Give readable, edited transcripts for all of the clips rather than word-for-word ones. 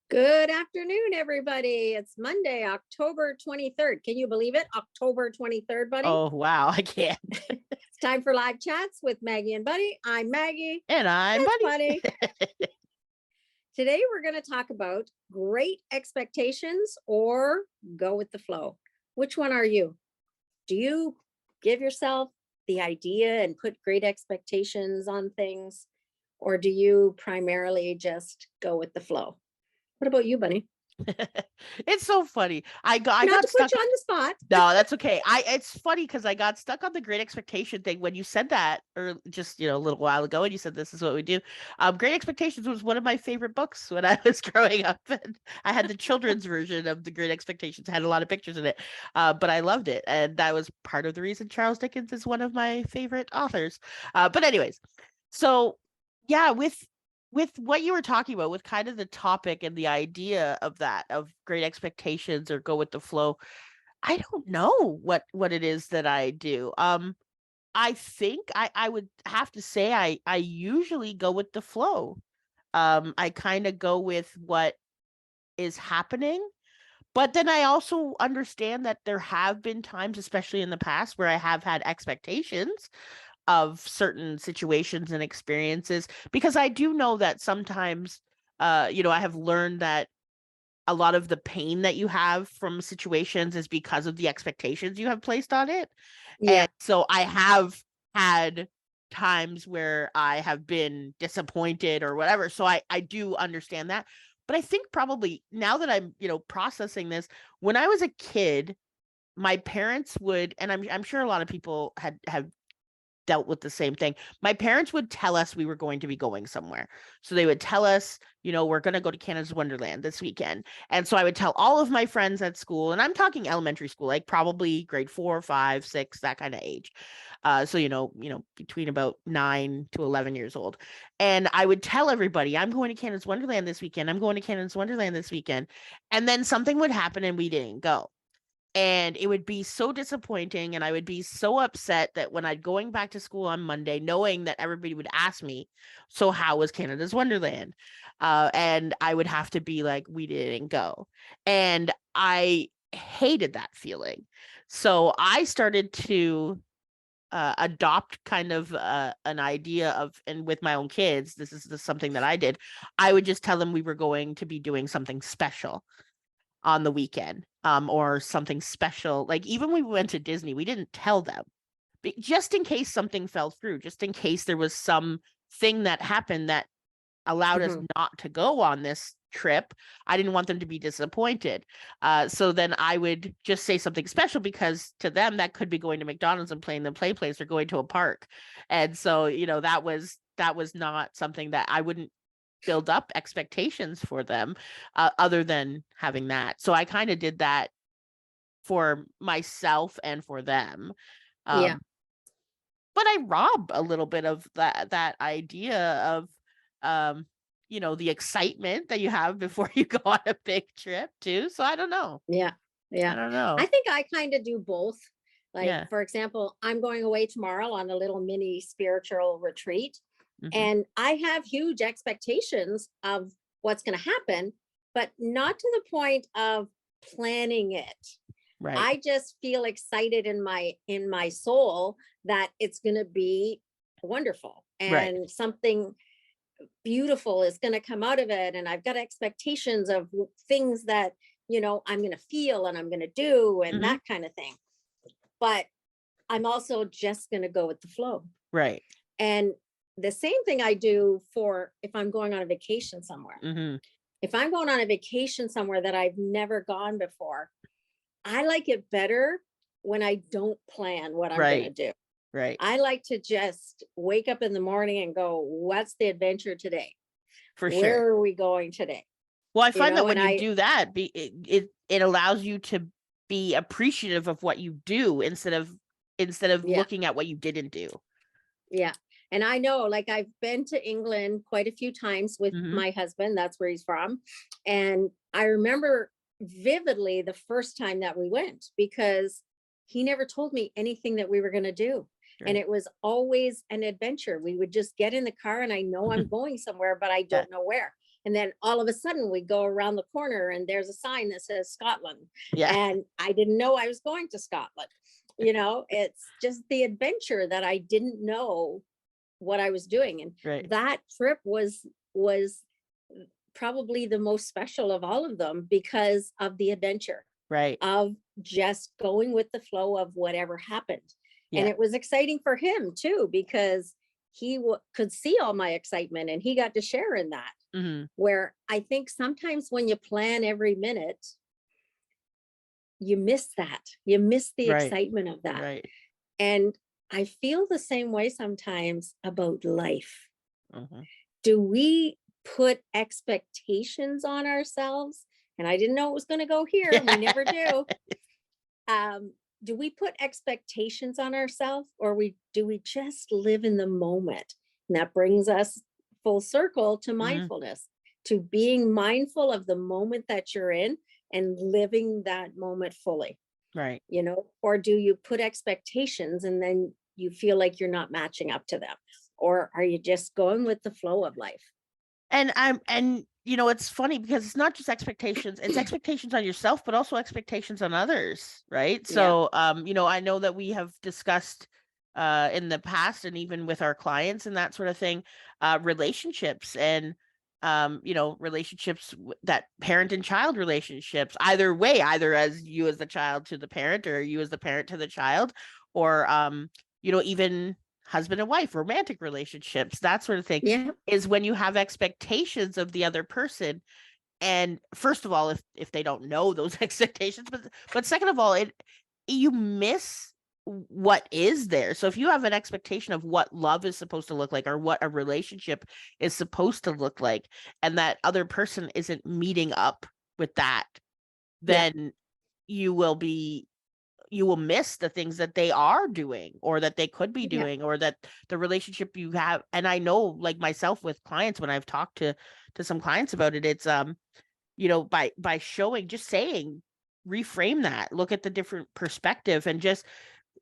Good afternoon, everybody. It's Monday, October 23rd. Can you believe it? October 23rd, buddy. Oh, wow, I can't. It's time for Live Chats with Maggie and Bunny. I'm Maggie. And I'm That's Bunny. Bunny. Today, we're going to talk about great expectations or go with the flow. Which one are you? Do you give yourself the idea and put great expectations on things? Or do you primarily just go with the flow? What about you, Bunny? It's so funny. I Not got to put stuck. you on the spot. No, that's okay. It's funny because I got stuck on the Great Expectation thing when you said that, or just a little while ago, and you said this is what we do. Great Expectations was one of my favorite books when I was growing up, and I had the children's version of the Great Expectations. It had a lot of pictures in it, but I loved it, and that was part of the reason Charles Dickens is one of my favorite authors. But anyways, so yeah, with what you were talking about, with kind of the topic and the idea of that, of great expectations or go with the flow, I don't know what it is that I do. I think I would have to say I usually go with the flow. I kind of go with what is happening, but then I also understand that there have been times, especially in the past, where I have had expectations of certain situations and experiences, because I do know that sometimes I have learned that a lot of the pain that you have from situations is because of the expectations you have placed on it. Yeah. And so I have had times where I have been disappointed or whatever. So I do understand that. But I think probably now that I'm, processing this, when I was a kid, my parents would, and I'm sure a lot of people have dealt with the same thing. My parents would tell us we were going to be going somewhere. So they would tell us, we're going to go to Canada's Wonderland this weekend. And so I would tell all of my friends at school, and I'm talking elementary school, like probably grade 4, 5, 6, that kind of age. So, between about 9 to 11 years old. And I would tell everybody, I'm going to Canada's Wonderland this weekend. I'm going to Canada's Wonderland this weekend. And then something would happen and we didn't go. And it would be so disappointing, and I would be so upset that when I'd going back to school on Monday, knowing that everybody would ask me, so how was Canada's Wonderland? And I would have to be like, we didn't go. And I hated that feeling. So I started to adopt kind of an idea of, and with my own kids, this is something that I did. I would just tell them we were going to be doing something special on the weekend, or something special. Like even when we went to Disney, we didn't tell them, just in case something fell through, just in case there was some thing that happened that allowed us Mhm. not to go on this trip. I didn't want them to be disappointed. So then I would just say something special, because to them that could be going to McDonald's and playing the play place or going to a park. And so, that was not something that I wouldn't build up expectations for them, other than having that. So I kind of did that for myself and for them. Yeah. Um, but I rob a little bit of that idea of, the excitement that you have before you go on a big trip too. So I don't know. Yeah. I Yeah. don't know. I think I kind of do both. Like, Yeah. for example, I'm going away tomorrow on a little mini spiritual retreat, Hmm. and I have huge expectations of what's going to happen, but not to the point of planning it. Right. I just feel excited in my soul that it's going to be wonderful Right. and something beautiful is going to come out of it, and I've got expectations of things that I'm going to feel and I'm going to do and Hmm. that kind of thing. But I'm also just going to go with the flow. Right. And the same thing I do for if I'm going on a vacation somewhere. Hmm. If I'm going on a vacation somewhere that I've never gone before, I like it better when I don't plan what I'm going to Right. do. Right. I like to just wake up in the morning and go, what's the adventure today? For Where sure. are we going today? Well, I find that And when you I, do that, it allows you to be appreciative of what you do, instead of yeah, looking at what you didn't do. yeah. And I know, like, I've been to England quite a few times with Hmm. my husband. That's where he's from. And I remember vividly the first time that we went because he never told me anything that we were going to do. And Right. it was always an adventure. We would just get in the car and I know I'm going somewhere, but I Yeah. don't know where. And then all of a sudden we go around the corner and there's a sign that says Scotland. Yeah. And I didn't know I was going to Scotland. It's just the adventure that I didn't know what I was doing. And Right. that trip was probably the most special of all of them because of the adventure Right. of just going with the flow of whatever happened. And Yeah. it was exciting for him too, because he could see all my excitement and he got to share in that. hmm Where I think sometimes when you plan every minute, you miss that. You miss the Right. excitement of that. Right. And I feel the same way sometimes about life. hmm Do we put expectations on ourselves? And I didn't know it was going to go here. We never do. Do we put expectations on ourselves, or do we just live in the moment? And that brings us full circle to mindfulness, to being mindful of the moment that you're in and living that moment fully, Right. or do you put expectations and then you feel like you're not matching up to them? Or are you just going with the flow of life? And it's funny because it's not just expectations, it's expectations on yourself, but also expectations on others, right? Yeah. So, I know that we have discussed in the past and even with our clients and that sort of thing, relationships and, relationships that parent and child relationships, either way, either as you as the child to the parent or you as the parent to the child, or, even husband and wife, romantic relationships, that sort of thing, Yeah. is when you have expectations of the other person. And first of all, if they don't know those expectations, but second of all, you miss what is there. So if you have an expectation of what love is supposed to look like or what a relationship is supposed to look like, and that other person isn't meeting up with that, Yeah. then you will miss the things that they are doing or that they could be Yeah. doing, or that the relationship you have. And I know, like myself with clients, when I've talked to some clients about it, it's by showing, just saying, reframe that, look at the different perspective, and just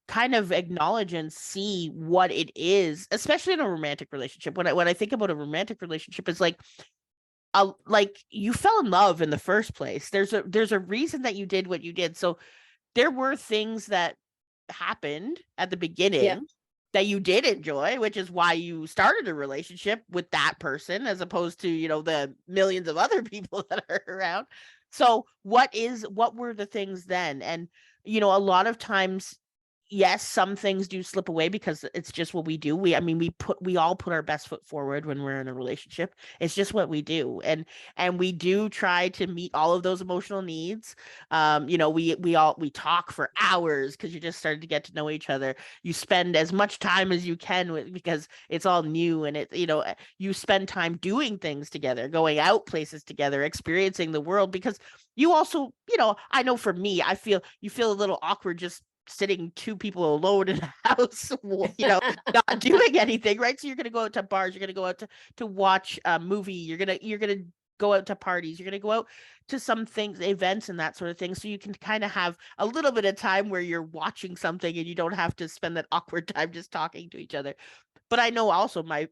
kind of acknowledge and see what it is, especially in a romantic relationship. When I think about a romantic relationship, it's like you fell in love in the first place. There's a reason that you did what you did. So there were things that happened at the beginning that you did enjoy, which is why you started a relationship with that person, as opposed to, the millions of other people that are around. So what were the things then? And, a lot of times, yes, some things do slip away because it's just what we do. We all put our best foot forward when we're in a relationship. It's just what we do. And we do try to meet all of those emotional needs. We talk for hours because you just started to get to know each other. You spend as much time as you can because it's all new, and you spend time doing things together, going out places together, experiencing the world, because you also, I know for me, you feel a little awkward just sitting two people alone in a house, not doing anything, right? So you're going to go out to bars, you're going to go out to watch a movie, you're going to go out to parties, you're going to go out to some things, events and that sort of thing. So you can kind of have a little bit of time where you're watching something and you don't have to spend that awkward time just talking to each other. But I know also my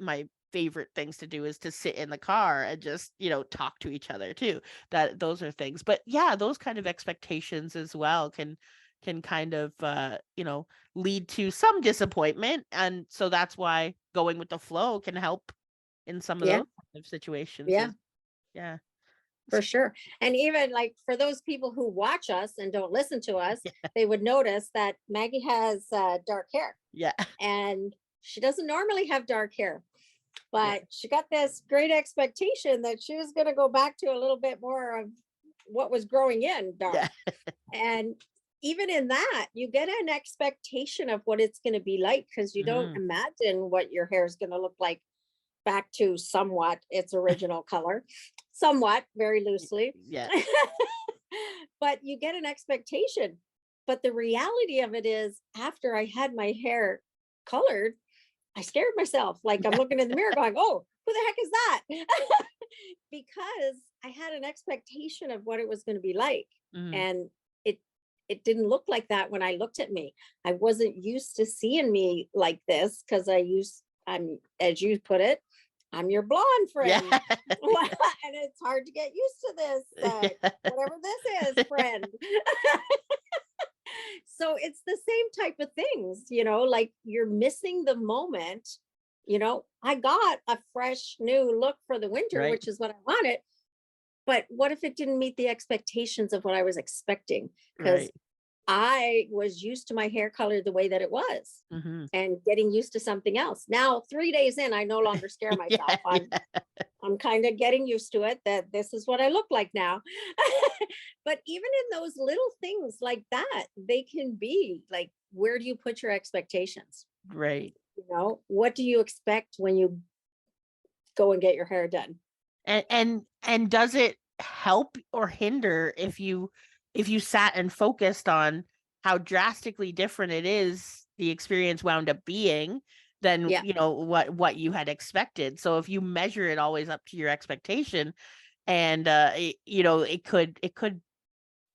favorite things to do is to sit in the car and just, talk to each other too. Those are things. But yeah, those kind of expectations as well can kind of lead to some disappointment, and so that's why going with the flow can help in some of Yeah. those kind of situations. Yeah. Yeah. For sure. And even like for those people who watch us and don't listen to us, they would notice that Maggie has dark hair. Yeah. And she doesn't normally have dark hair, but she got this great expectation that she was going to go back to a little bit more of what was growing in dark. Yeah. And even in that, you get an expectation of what it's going to be like, because you don't imagine what your hair is going to look like back to somewhat its original color, somewhat, very loosely. Yeah. But you get an expectation. But the reality of it is, after I had my hair colored, I scared myself. Like I'm looking in the mirror going, oh, who the heck is that? Because I had an expectation of what it was going to be like. And it didn't look like that when I looked at me. I wasn't used to seeing me like this, because I'm, as you put it, I'm your blonde Yeah. friend. And it's hard to get used to this, Yeah. whatever this is, friend. So it's the same type of things, like you're missing the moment. I got a fresh new look for the winter, Right. which is what I wanted. But what if it didn't meet the expectations of what I was expecting? Because Right. I was used to my hair color the way that it was Hmm. and getting used to something else. Now, 3 days in, I no longer scare Yeah. myself. I'm Yeah. I'm kind of getting used to it, that this is what I look like now. But even in those little things like that, they can be like, where do you put your expectations? Right. What do you expect when you go and get your hair done? And does it help or hinder if you sat and focused on how drastically different it is the experience wound up being than Yeah. what you had expected? So if you measure it always up to your expectation, and it could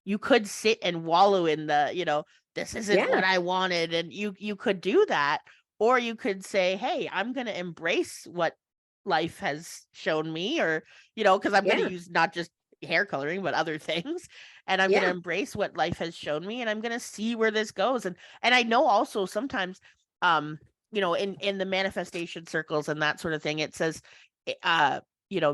you could sit and wallow in this isn't what Yeah. I wanted, and you could do that, or you could say, hey, I'm going to embrace what life has shown me, or because I'm going to Yeah. use not just hair coloring but other things, and I'm going to Yeah. embrace what life has shown me, and I'm going to see where this goes. And I know also sometimes in the manifestation circles and that sort of thing, it says uh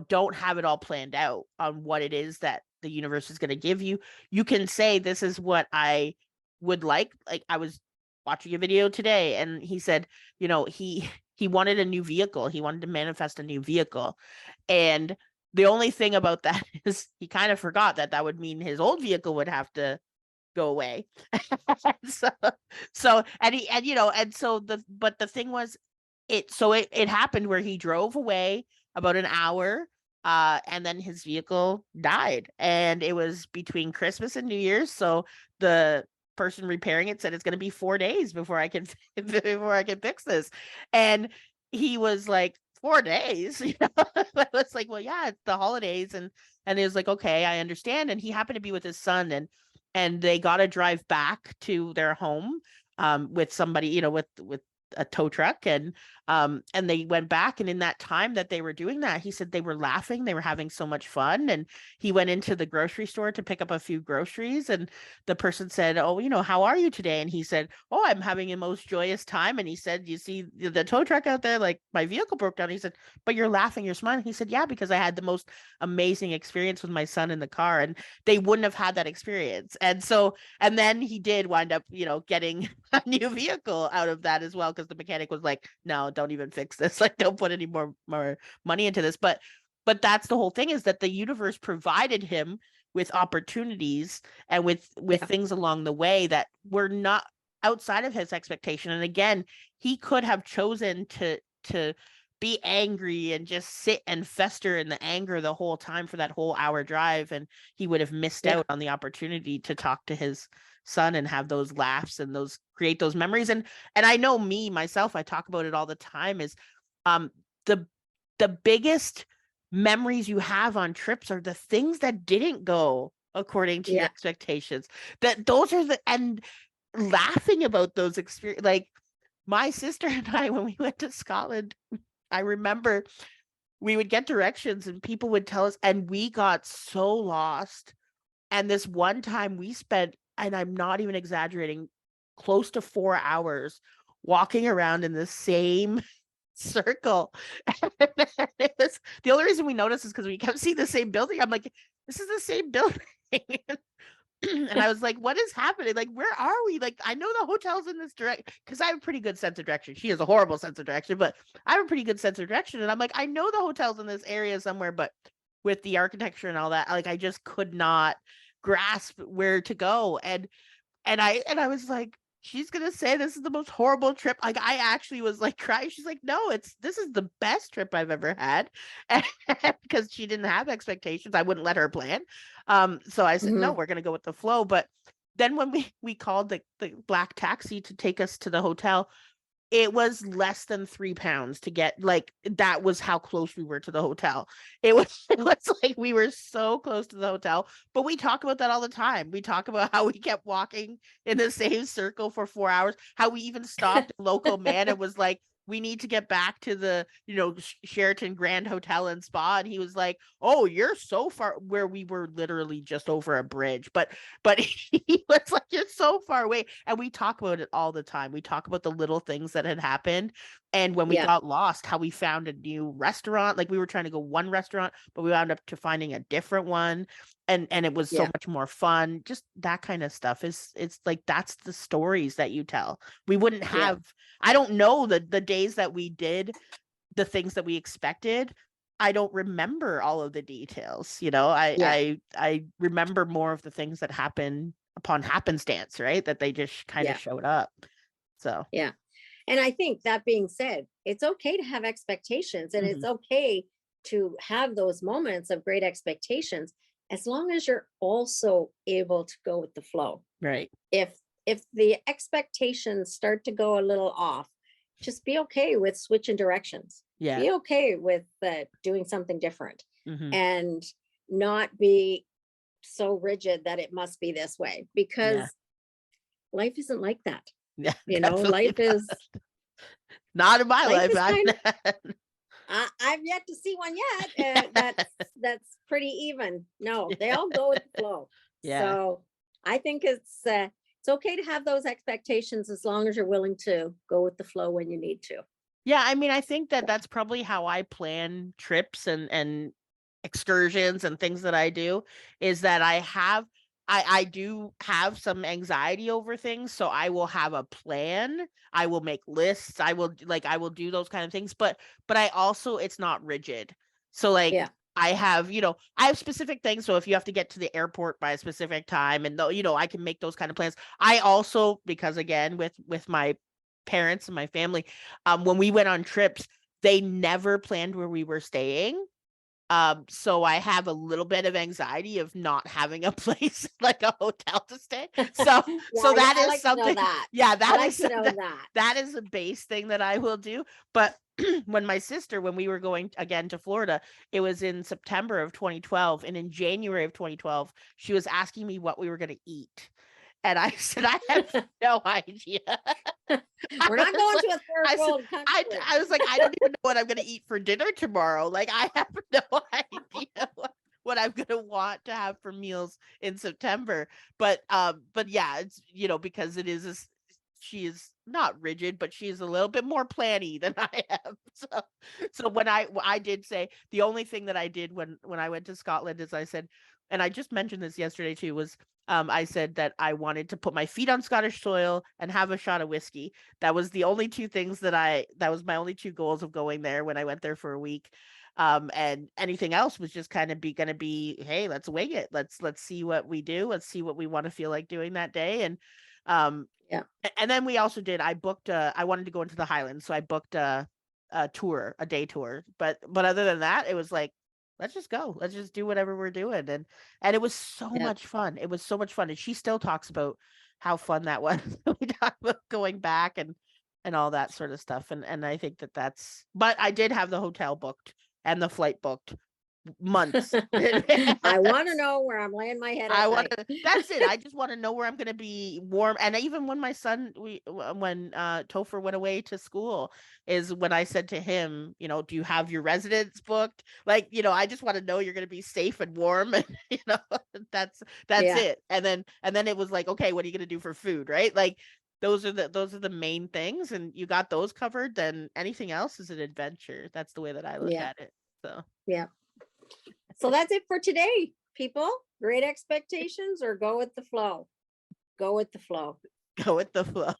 don't have it all planned out on what it is that the universe is going to give you. You can say, this is what I would like I was watching a video today, and he said, he wanted a new vehicle. He wanted to manifest a new vehicle. And the only thing about that is he kind of forgot that would mean his old vehicle would have to go away. so but the thing was, it happened where he drove away about an hour, and then his vehicle died, and it was between Christmas and New Year's. So the person repairing it said, it's going to be 4 days before I can before I can fix this. And he was like, 4 days. I was like, well, yeah, it's the holidays. And he was like, okay, I understand. And he happened to be with his son, and they got to drive back to their home with somebody, with a tow truck, and they went back, and in that time that they were doing that, he said they were laughing, they were having so much fun. And he went into the grocery store to pick up a few groceries, and the person said, oh, how are you today? And he said, oh, I'm having a most joyous time. And he said, you see the tow truck out there, like my vehicle broke down. He said, but you're laughing, you're smiling. He said, yeah, because I had the most amazing experience with my son in the car, and they wouldn't have had that experience. And then he did wind up, getting a new vehicle out of that as well, because the mechanic was like, no, don't even fix this. Like, don't put any more money into this. But that's the whole thing, is that the universe provided him with opportunities and with Yeah. things along the way that were not outside of his expectation. And again, he could have chosen to be angry and just sit and fester in the anger the whole time for that whole hour drive, and he would have missed Yeah. out on the opportunity to talk to his son and have those laughs and those create those memories. And I know me myself, I talk about it all the time, is um the biggest memories you have on trips are the things that didn't go according to your Yeah. expectations. That those are and laughing about those experiences. Like my sister and I, when we went to Scotland, I remember we would get directions and people would tell us, and we got so lost. And this one time we spent, and I'm not even exaggerating, close to 4 hours walking around in the same circle. It was, the only reason we noticed is because we kept seeing the same building. I'm like, this is the same building. And I was like, what is happening? Like, where are we? Like, I know the hotel's in this direction, because I have a pretty good sense of direction. She has a horrible sense of direction, but I have a pretty good sense of direction. And I'm like, I know the hotel's in this area somewhere, but with the architecture and all that, like, I just could not grasp where to go. And I was like, she's gonna say this is the most horrible trip. Like, I actually was like crying. She's like, no, this is the best trip I've ever had. And because she didn't have expectations, I wouldn't let her plan. So I said, no, Hmm. we're gonna go with the flow. But then when we called the black taxi to take us to the hotel, it was less than £3 to get, like, that was how close we were to the hotel. It was like we were so close to the hotel. But we talk about that all the time. We talk about how we kept walking in the same circle for 4 hours, how we even stopped a local man and was like, we need to get back to the, Sheraton Grand Hotel and Spa. And he was like, oh, you're so far, where we were literally just over a bridge. But he was like, you're so far away. And we talk about it all the time. We talk about the little things that had happened. And when we Yeah. got lost, how we found a new restaurant. Like we were trying to go one restaurant, but we wound up to finding a different one. And it was so Yeah. much more fun. Just that kind of stuff it's like, that's the stories that you tell. We wouldn't have, I don't know, the days that we did the things that we expected. I don't remember all of the details. I remember more of the things that happen upon happenstance, right? That they just kind of showed up. So yeah. And I think, that being said, it's okay to have expectations, and it's okay to have those moments of great expectations, as long as you're also able to go with the flow. right. If the expectations start to go a little off, just be okay with switching directions. Yeah. Be okay with doing something different, Mhm. and not be so rigid that it must be this way, because life isn't like that. Yeah, Life definitely is not in my life life. is kind of, I've yet to see one yet that's pretty even. No, they all go with the flow. Yeah. So I think it's okay to have those expectations, as long as you're willing to go with the flow when you need to. Yeah, I mean, I think that that's probably how I plan trips and excursions and things that I do, is that I do have some anxiety over things, so I will have a plan. I will make lists. I will do those kind of things, but I also, it's not rigid. So like, Yeah. I have specific things. So if you have to get to the airport by a specific time, and I can make those kind of plans. I also, because again, with my parents and my family, when we went on trips, they never planned where we were staying. So I have a little bit of anxiety of not having a place, like a hotel to stay. So that I is like to know something. that. Yeah, I like to know that. that is a base thing that I will do. But when we were going again to Florida, it was in September of 2012, and in January of 2012, she was asking me what we were going to eat. And I said, I have no idea. We're not going to a third world I country. was like, I don't even know what I'm going to eat for dinner tomorrow. Like, I have no idea what I'm going to want to have for meals in September. But yeah, it's, because it is, she is not rigid, but she's a little bit more planny than I am. So when I did say, the only thing that I did when I went to Scotland is I said, and I just mentioned this yesterday too, was I said that I wanted to put my feet on Scottish soil and have a shot of whiskey. That was the only two things that was my only two goals of going there when I went there for a week. And anything else was just kind of gonna be, hey, let's wing it. Let's see what we do. Let's see what we want to feel like doing that day. And and then we also I wanted to go into the Highlands, so I booked a tour, a day tour. But other than that, it was like, let's just go. Let's just do whatever we're doing. And it was so much fun. It was so much fun. And she still talks about how fun that was. We talk about going back and all that sort of stuff. And I think but I did have the hotel booked and the flight booked months. I want to know where I'm laying my head at night. That's it. I just want to know where I'm going to be warm. And even when my son, when Topher went away to school, is when I said to him, do you have your residence booked? Like, I just want to know you're going to be safe and warm. And, that's it. And then it was like, okay, what are you going to do for food? Right. Like, those are the main things, and you got those covered. Then anything else is an adventure. That's the way that I look at it. So that's it for today, people. Great expectations, or go with the flow. Go with the flow. Go with the flow.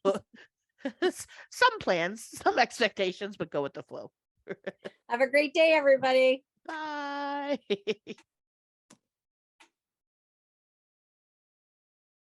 Some plans, some expectations, but go with the flow. Have a great day, everybody. Bye.